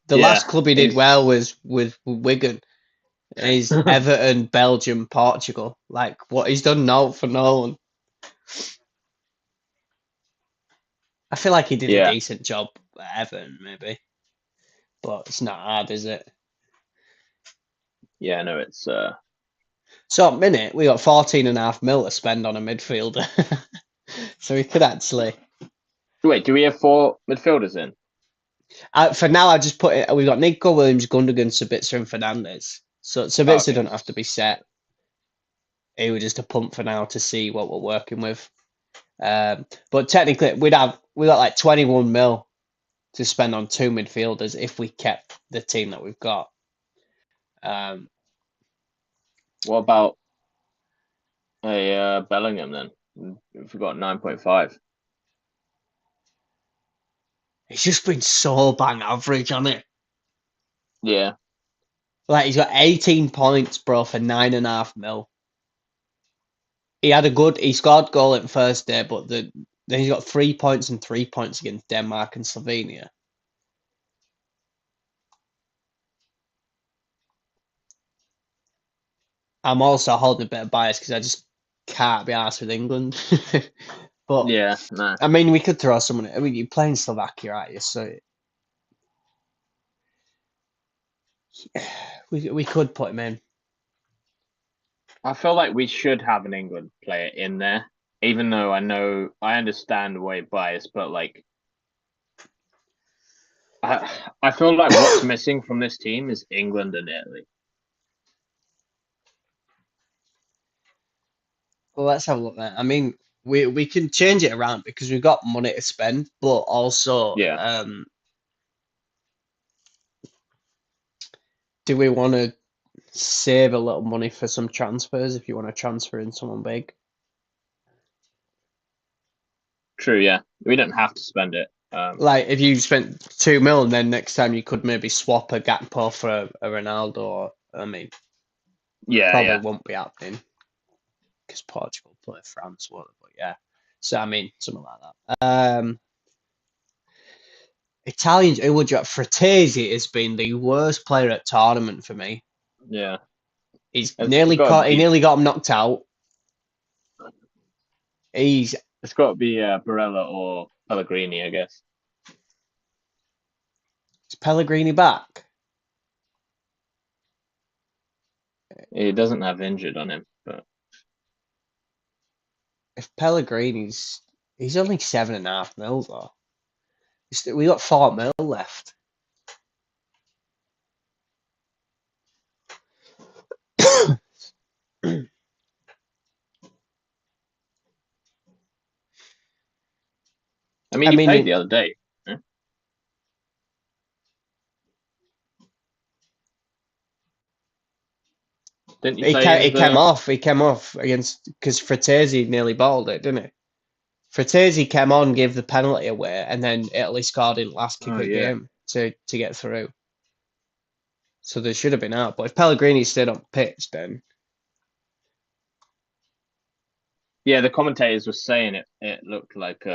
The Yeah, last club he did well was with Wigan. Is Everton, Belgium, Portugal. Like what he's done now for no one. I feel like he did a yeah, decent job at Everton, maybe. But it's not hard, is it? yeah. No, it's So at minute, we got 14.5 mil to spend on a midfielder. So we could actually. Wait, do we have 4 midfielders in? For now, I just put it. We've got Nico Williams, Gundogan, Sabitzer, and Fernandez. So Oh, Sabitzer okay. don't have to be set. He was just a pump for now to see what we're working with. But technically, we got like 21 mil to spend on 2 midfielders if we kept the team that we've got. What about a Bellingham then? We've got 9.5. He's just been so bang average on it. Yeah, Like he's got 18 points, bro, for 9.5 mil. He scored goal in first day, but then he's got 3 points and 3 points against Denmark and Slovenia. I'm also holding a bit of bias because I just can't be arsed with England. But yeah, no. I mean, we could throw someone. I mean, you're playing Slovakia, aren't you? So we could put him in. I feel like we should have an England player in there, even though I understand why biased, but like I feel like what's missing from this team is England and Italy. Well, let's have a look there. I mean, we can change it around because we've got money to spend, but also, Yeah, do we want to save a little money for some transfers if you want to transfer in someone big? true. Yeah, we don't have to spend it. Like if you spent 2 mil, and then next time you could maybe swap a Gakpo for a Ronaldo. Or, I mean, Yeah, probably yeah. won't be happening because Portugal play France, won't it? But yeah, so I mean, something like that. Italians, who would you? Fratesi has been the worst player at tournament for me. Yeah, He's it's nearly got to caught. He be. nearly got him knocked out. He's It's got to be Barella or Pellegrini, I guess. is Pellegrini back? He doesn't have injured on him, but If he's only 7.5 mil though. We got 4 mil left. I mean, I he mean, played the other day. Didn't you He say came, he came off. He came off against because Fratesi nearly balled it, didn't he? Fratesi came on, gave the penalty away, and then Italy scored in last kick Oh, of the yeah. game to get through. So they should have been out. But if Pellegrini stayed on pitch, then Yeah, the commentators were saying it looked like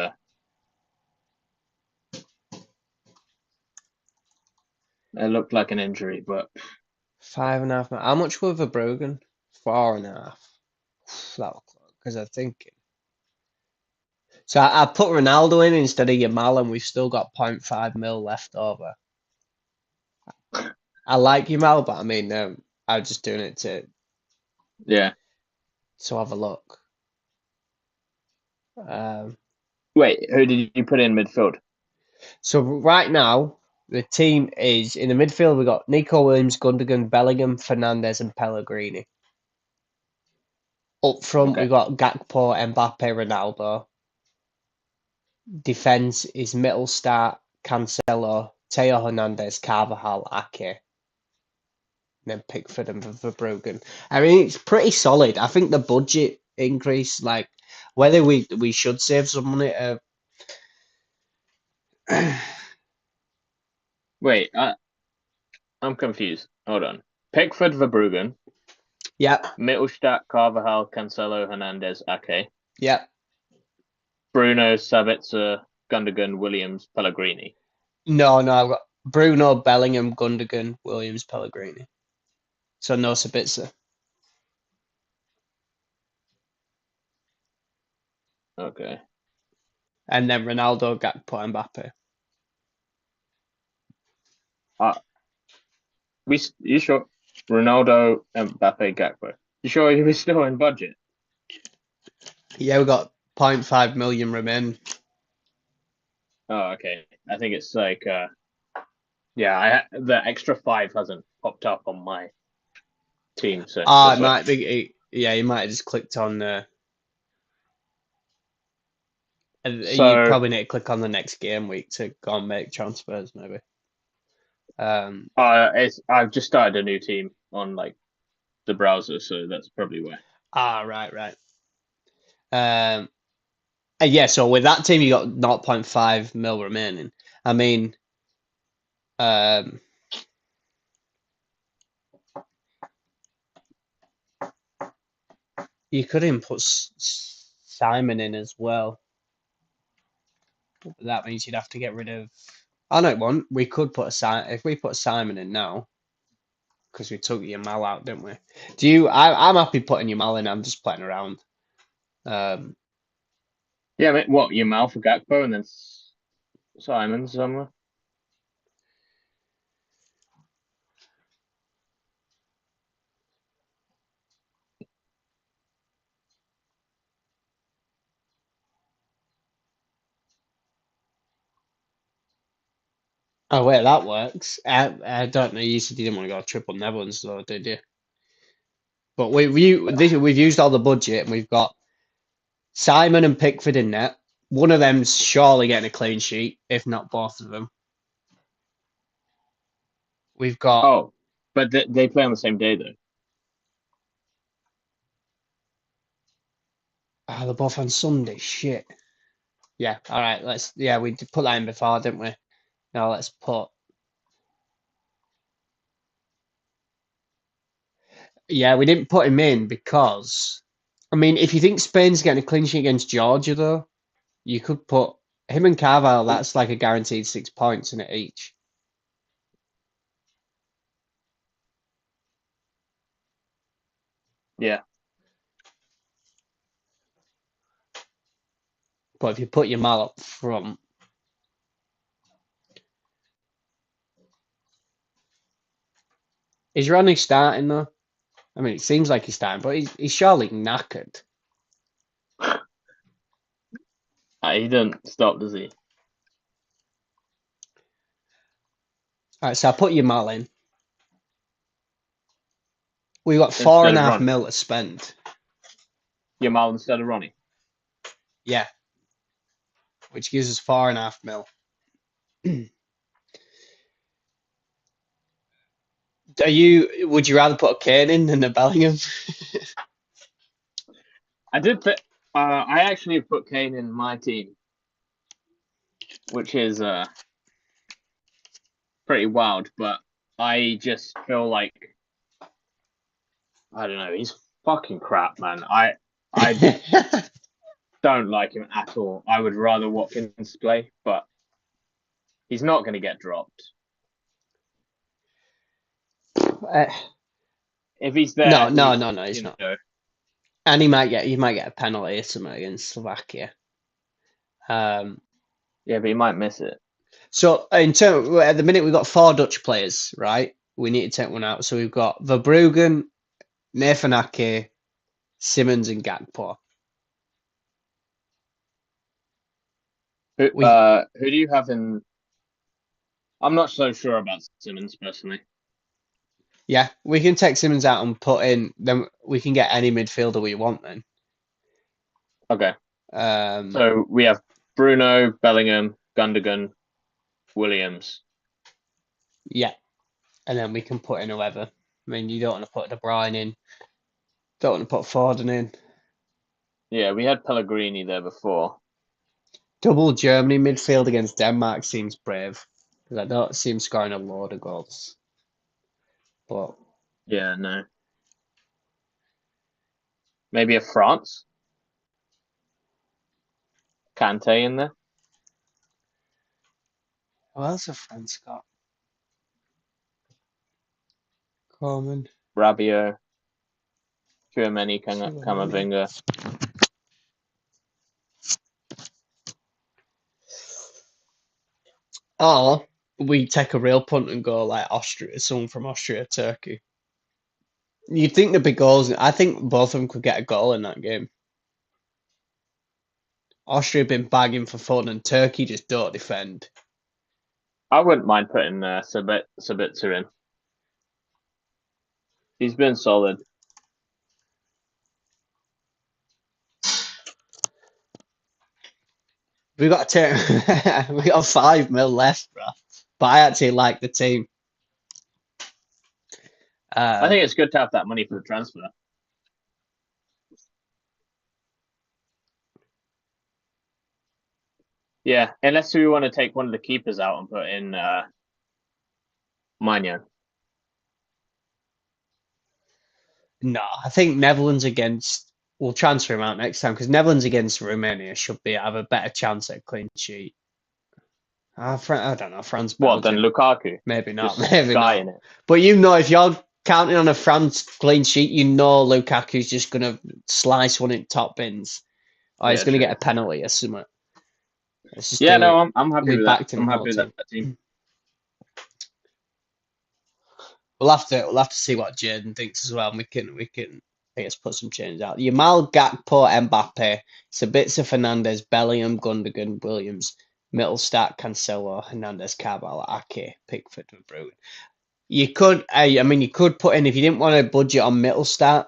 an injury, but 5.5. How much were Verbruggen? 4.5. That because I think so. I put Ronaldo in instead of Yamal, and we've still got 0.5 mil left over. I like Yamal, but I mean, I'm just doing it yeah. to have a look. Um, Wait, who did you put in midfield? so right now, the team is in the midfield. We've got Nico Williams, Gundogan, Bellingham, Fernandes, and Pellegrini. Up front, Okay. we've got Gakpo, Mbappe, Ronaldo. Defense is Mittelstadt, Cancelo, Teo Hernandez, Carvajal, Ake, and then Pickford and Verbruggen. I mean, it's pretty solid. I think the budget increase, like whether we should save some money. Wait, I'm confused. Hold on. Pickford, Verbruggen, Yep, Mittelstadt, Carvajal, Cancelo, Hernandez, Ake, yep. Bruno, Sabitzer, Gundogan, Williams, Pellegrini. No, I've got Bruno, Bellingham, Gundogan, Williams, Pellegrini. So no Sabitzer. Okay. And then Ronaldo, Gakpo, Mbappe. You sure? Ronaldo, Mbappe, Gakpo. You sure you were still in budget? Yeah, we got 0.5 million remaining. Oh, okay. I think it's like yeah, the extra 5 hasn't popped up on my team, so Ah, that's it why. might be. Yeah, you might have just clicked on. You So probably need to click on the next game week to go and make transfers, maybe. I've just started a new team on like the browser, so that's probably why. Right. Um, yeah, so with that team, you got 0.5 mil remaining. I mean, um, you could input Simon in as well. But that means you'd have to get rid of. I know it won't. We could put if we put Simon in now, because we took Yamal out, didn't we? I'm happy putting Yamal in. I'm just playing around. Yeah, mate, what Yamal for Gakpo and then Simon somewhere? Oh wait, that works. I don't know. You said you didn't want to go triple Netherlands, though, did you? But we've used all the budget, and we've got Simon and Pickford in net. One of them's surely getting a clean sheet, if not both of them. We've got Oh, but they play on the same day though. they're both on Sunday. Shit. Yeah. All right. We did put that in before, didn't we? Now let's put. Yeah, we didn't put him in because, I mean, if you think Spain's getting a clean sheet against Georgia, though, you could put him and Carvalho. That's like a guaranteed 6 points in it each. Yeah. But if you put your mal up front, is Ronnie starting though? I mean, it seems like he's starting, but he's surely knackered. He doesn't stop, does he? All right, so I put your mal in. We've got four Instead and a of half Ronnie. mil to spend. Yamal instead of Ronnie. Yeah, which gives us 4.5 mil. Would you rather put a Kane in than a Bellingham? I did. I actually put Kane in my team, which is pretty wild. But I just feel like I don't know. He's fucking crap, man. I don't like him at all. I would rather Watkins play, but he's not going to get dropped. Uh, If he's there, no, he's he's not. know. And he might get a penalty or something against Slovakia. Yeah, but he might miss it. So at the minute we've got 4 Dutch players, right? We need to take one out. So we've got Verbruggen, Nathan Ake, Simmons, and Gakpo. Who do you have in? I'm not so sure about Simmons personally. Yeah, we can take Simmons out and put in. Then we can get any midfielder we want. Then. Okay. So we have Bruno, Bellingham, Gundogan, Williams. Yeah, and then we can put in whoever. I mean, you don't want to put De Bruyne in. Don't want to put Foden in. Yeah, we had Pellegrini there before. Double Germany midfield against Denmark seems brave because I don't see him scoring a load of goals. But yeah, no. Maybe a France. Kante in there. who else have France got? Coleman. Rabiot. Tchouameni, Camavinga. Or we take a real punt and go like Austria, someone from Austria, Turkey. You'd think there'd be goals. I think both of them could get a goal in that game. Austria have been bagging for fun, and Turkey just don't defend. I wouldn't mind putting Sabitzer in. He's been solid. We got we got 5 mil left, bro. But I actually like the team. I think it's good to have that money for the transfer. Yeah, unless we want to take one of the keepers out and put in Magnan. No, I think Netherlands against. We'll transfer him out next time because Netherlands against Romania should have a better chance at clean sheet. I don't know, France, What, Belgium. then Lukaku? Maybe not, Just maybe not. in it. But if you're counting on a France clean sheet, Lukaku's just going to slice one in top bins. Or he's going to get a penalty or something. Yeah, no, I'm happy with that. I'm happy with that team. We'll have to see what Jaden thinks as well. And we can I guess put some changes out. Yamal, Gakpo, Mbappe, Sabitzer, Fernandez, Bellingham, Gundogan, Williams, Mittelstadt, Cancelo, Hernandez, Carvalho, Ake, Pickford, and Bruyne. You could put in if you didn't want to budget on Mittelstadt,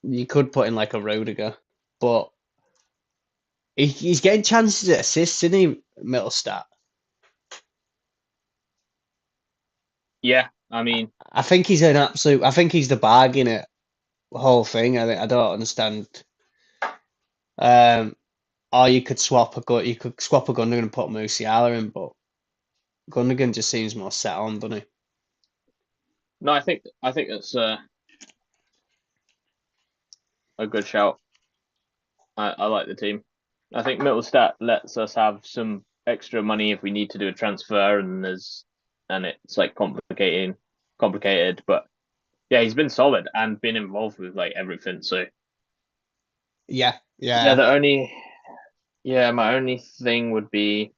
you could put in like a Rudiger, but he's getting chances at assists, isn't he, Mittelstadt? Yeah, I mean, I think he's the bargain at the whole thing. I don't understand. Or you could swap a Gundogan and put Musiala in, but Gundogan just seems more set on, doesn't he? No, I think that's a good shout. I like the team. I think Mittelstadt lets us have some extra money if we need to do a transfer, and it's like complicated. But yeah, he's been solid and been involved with like everything. So yeah. My only thing would be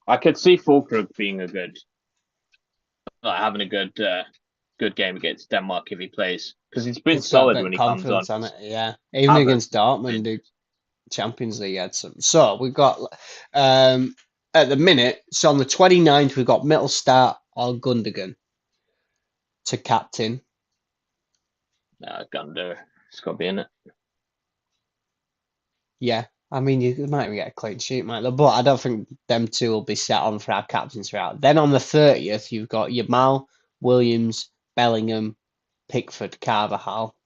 I could see Fulkrug being having a good game against Denmark if he plays because he's been solid when he comes on. Yeah, even against Dortmund, the Champions League had some. So we've got at the minute. So on the 29th, we've got Mittelstadt or Gundogan to captain. Gunder, it's got to be in it. Yeah, I mean, you might even get a clean sheet, might they? But I don't think them two will be set on for our captains throughout. Then on the 30th, you've got Yamal, Williams, Bellingham, Pickford, Carvajal.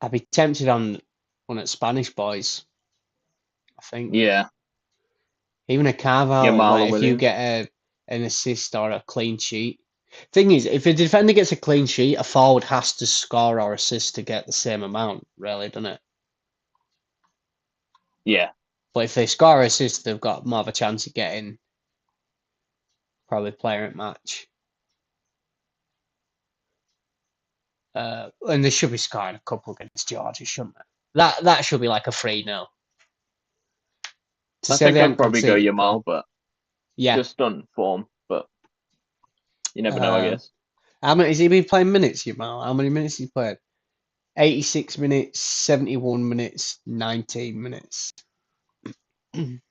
I'd be tempted on one at Spanish boys, I think. Yeah. Even a Carvajal, Yamal or like if you Williams. get an assist or a clean sheet. Thing is, if a defender gets a clean sheet, a forward has to score or assist to get the same amount, really, doesn't it? Yeah. But if they score or assist, they've got more of a chance of getting probably player at match. And they should be scoring a couple against Georgia, shouldn't they? That should be like a 3-0. To I say think they I'd haven't probably go conceded a Yamal, goal. but Yeah. just on form. But you never know, I guess. How many has he been playing minutes, Yamal? How many minutes has he played? 86 minutes, 71 minutes, 19 minutes. And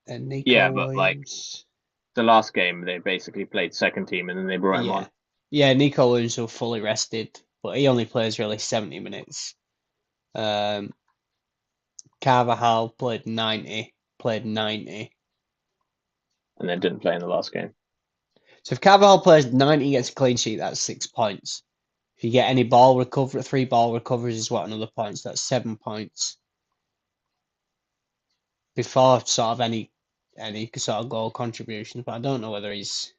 Nico Yeah, but like Williams. the last game, they basically played second team and then they brought him Yeah. on. Yeah, Nico Williams was fully rested, but he only plays really 70 minutes. Carvajal played 90. And then didn't play in the last game. So if Carvajal plays 90 gets a clean sheet, that's 6 points. If you get any ball recovery, 3 ball recoveries is what, another points. That's 7 points. Before sort of any sort of goal contributions, but I don't know whether he's.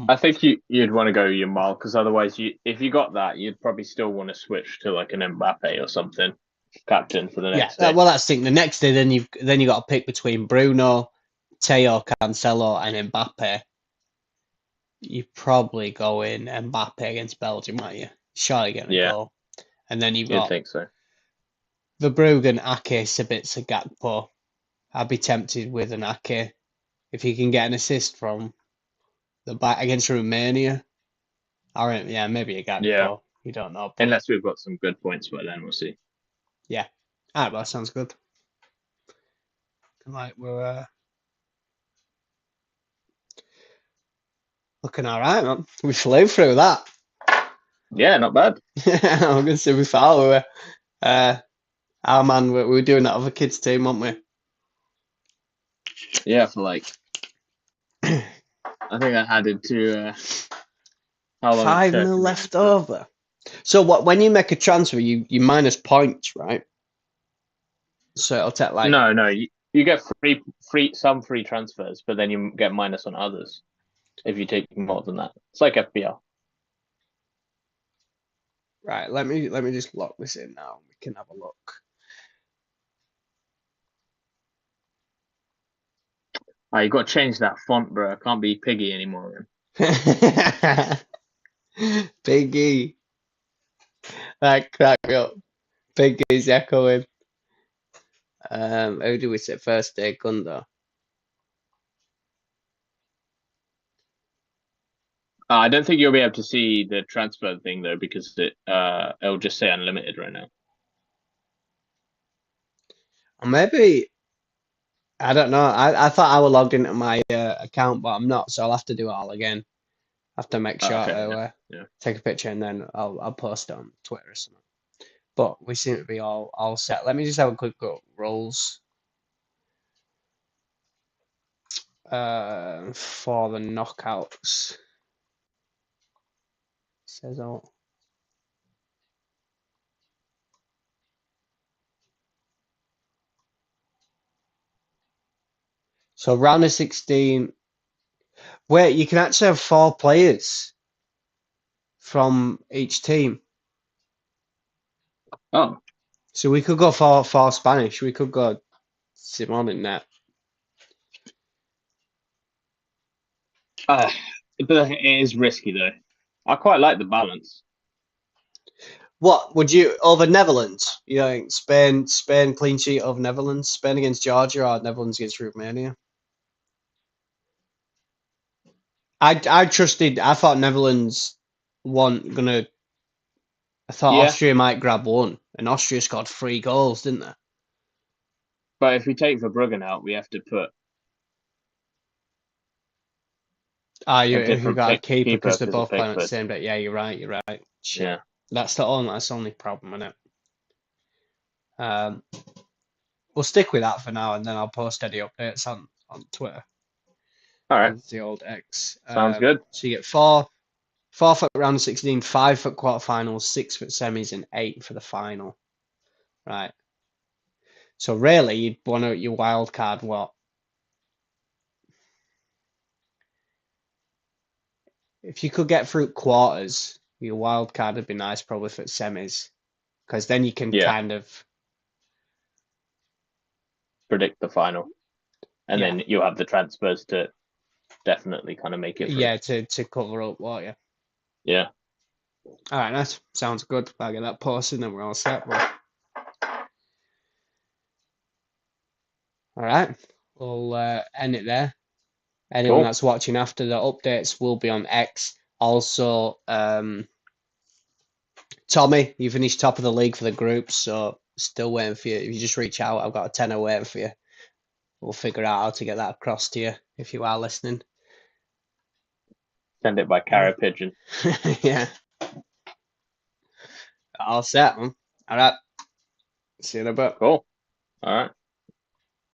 I think you'd want to go Yamal because otherwise, if you got that, you'd probably still want to switch to like an Mbappe or something, captain for the Yeah, next day. well, that's the thing. The next day, then you got to pick between Bruno, Teo, Cancelo, and Mbappe. You probably go in Mbappe against Belgium, might you? Surely getting a goal. And then you've You'd got think so. Verbruggen, Ake, Sabitzer, Gakpo. I'd be tempted with an Ake if he can get an assist from the back against Romania. Or yeah, maybe a Gakpo. Yeah. You don't know. But Unless we've got some good points by then, we'll see. yeah. All right, well, that sounds good. Like we're looking all right, man. We flew through that. Yeah, not bad. I'm gonna say we thought our man, we were doing that other kids team, weren't we? Yeah, for like, I think I added to how long 5-0 left over. So what? When you make a transfer, you minus points, right? So it'll take like No, you get some free transfers, but then you get minus on others if you take more than that. It's like FPL. right. Let me just lock this in now. We can have a look. You got to change that font, bro. It can't be Piggy anymore. Piggy. That cracked me up. Piggy's echoing. Who do we say first day? Gundo. I don't think you'll be able to see the transfer thing though, because it'll just say unlimited right now. Or maybe I don't know. I thought I was logged into my account, but I'm not, so I'll have to do it all again. I have to make sure to take a picture and then I'll post it on Twitter or something. But we seem to be all set. Let me just have a quick go at rules for the knockouts. Says all. So round of 16. Wait, you can actually have 4 players from each team. Oh, So we could go for Spanish. We could go Simon in that. but it is risky though. I quite like the balance. What would you over Netherlands? You know, Spain clean sheet over Netherlands, Spain against Georgia or Netherlands against Romania? I thought Netherlands weren't gonna. I thought Austria might grab one, and Austria scored 3 goals, didn't they? But if we take Verbruggen out, we have to put Ah, a you different got a pick keeper because they're because of both playing at the Pickford. same day. Yeah, you're right. You're right. Shit. Yeah. That's the only problem, isn't it? We'll stick with that for now, and then I'll post any updates on Twitter. All right. As the old X. Sounds good. So you get 4 for round of 16, 5 for quarterfinals, 6 for semis, and 8 for the final. Right. So really, you'd want to your wild card what? If you could get through quarters, your wild card would be nice probably for semis, because then you can Yeah. kind of Predict the final, and yeah then you'll have the transfers to definitely kind of make it through. yeah to cover up what yeah. Yeah. All right, that sounds good. I'll get that posted, and then we're all set. Bro. All right, we'll end it there. Anyone Cool. that's watching after the updates will be on X. Also, Tommy, you finished top of the league for the group, so still waiting for you. If you just reach out, I've got a tenner waiting for you. We'll figure out how to get that across to you if you are listening. Send it by carrier pigeon. Yeah. All set, man. All right. See you in a bit. Cool. All right.